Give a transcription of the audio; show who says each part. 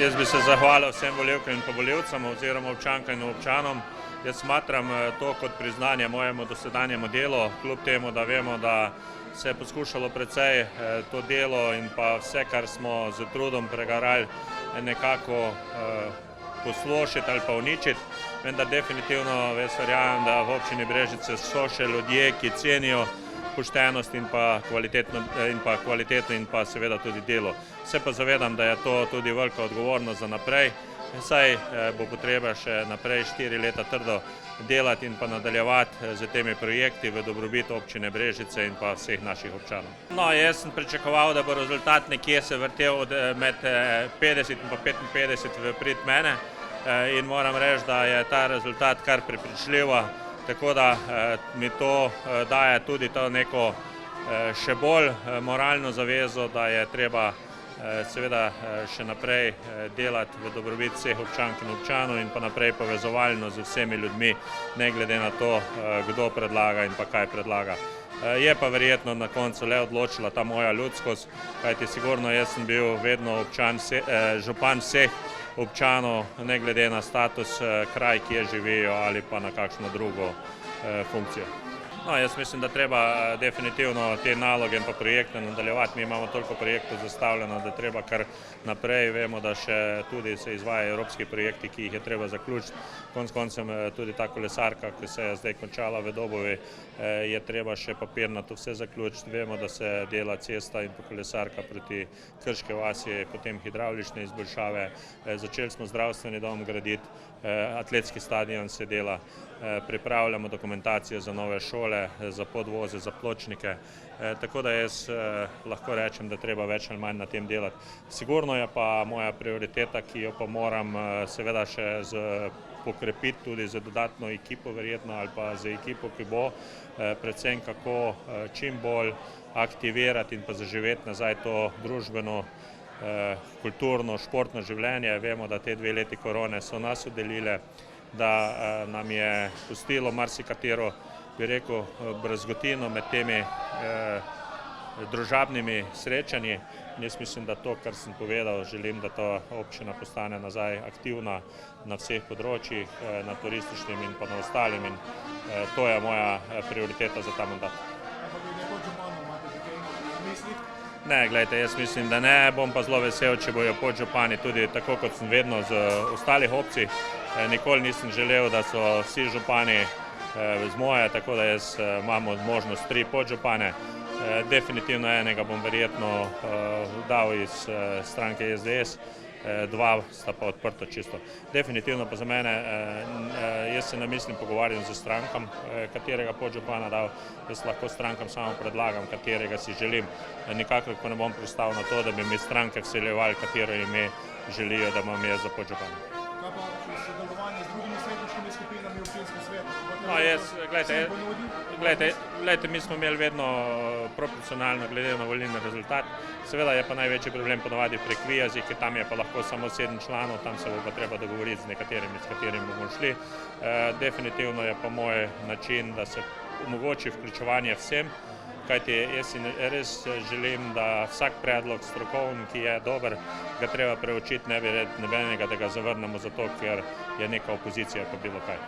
Speaker 1: Jaz bi se zahvalil vsem volivkam in volivcem oziroma občankam in občanom. Jaz smatram to kot priznanje mojemu dosedanjemu delu, kljub temu, da vemo, da se je poskušalo precej to delo in pa vse, kar smo z trudom pregarali, nekako poslošiti ali pa uničiti. Vendar definitivno verjamem, da v občini Brežice so še ljudje, ki cenijo poštenost in pa kvaliteto in pa seveda tudi delo. Se pa zavedam, da je to tudi velika odgovornost za naprej, saj bo potreba še naprej 4 leta trdo delati in pa nadaljevati z temi projekti v dobrobit občine Brežice in pa vseh naših občanov. No, jaz sem pričakoval, da bo rezultat nekje se vrtel med 50 in pa 55 v prid mene in moram reči, da je ta rezultat kar prepričljiva. Tako da mi to daje tudi to neko še bolj moralno zavezo, da je treba seveda še naprej delati v dobrobit vseh občank in občanov in pa naprej povezovalno z vsemi ljudmi, ne glede na to, kdo predlaga in pa kaj predlaga. Je pa verjetno na koncu le odločila ta moja ljudskost, kajti sigurno jaz sem bil vedno župan vseh občanov, ne glede na status, kraj, kjer živijo ali pa na kakšno drugo funkcijo. No, jaz mislim, da treba definitivno te naloge in pa projekte nadaljevati. Mi imamo toliko projektov zastavljeno, da treba kar naprej. Vemo, da še tudi se izvajajo evropski projekti, ki jih je treba zaključiti. Konec koncem tudi ta kolesarka, ki se je zdaj končala v Dobovi, je treba še papirnato vse zaključiti. Vemo, da se dela cesta in pa kolesarka proti Krške vasi, potem hidravlične izboljšave. Začeli smo zdravstveni dom graditi, atletski stadion se dela, pripravljamo dokumentacijo za nove šole, za podvoze, za pločnike. Tako da jaz lahko rečem, da treba več ali manj na tem delati. Sigurno je pa moja prioriteta, ki jo pa moram seveda še pokrepiti tudi z dodatno ekipo verjetno ali pa z ekipo, ki bo, predvsem kako čim bolj aktivirati in pa zaživeti nazaj to družbeno, kulturno, športno življenje. Vemo, da te 2 leti korone so nas oddelile, da nam je pustilo marsikatero, bi rekel, brazgotino med temi družabnimi srečanji. Jaz mislim, da to, kar sem povedal, želim, da ta občina postane nazaj aktivna na vseh področjih, na turističnem in pa na ostalim in to je moja prioriteta za ta mandat. Ne, gledajte, jaz mislim, da ne, bom pa zelo vesel, če bojo podžupani tudi tako, kot sem vedno z ostalih opcij. Nikoli nisem želel, da so vsi župani z moje, tako da jaz imamo možnost 3 podžupane. Definitivno enega bom verjetno dal iz stranke SDS, 2 sta pa odprta čisto. Definitivno pa za mene, jaz se ne mislim pogovarjam z strankam, katerega podžupana dal, jaz lahko strankam samo predlagam, katerega si želim. Nikakor pa ne bom pristal na to, da bi mi stranke vseljevali, katero ime želijo, da imam jaz za podžupana.
Speaker 2: Kaj pa sodelovanje z drugimi svetniškimi skupinami v občinskem svetu?
Speaker 1: No, gledajte, mi smo imeli vedno proporcionalno glede na volilni rezultat. Seveda je pa največji problem ponovadi prek Vijazi, ker tam je pa lahko samo 7 članov, tam se bo pa treba dogovoriti z nekaterimi, s katerimi bomo šli. Definitivno je pa moj način, da se omogoči vključevanje vsem, kajti jaz si res želim, da vsak predlog strokovni, ki je dober, ga treba preučiti, ne bi nobenega, da ga zavrnemo zato, ker je neka opozicija pa bilo kaj.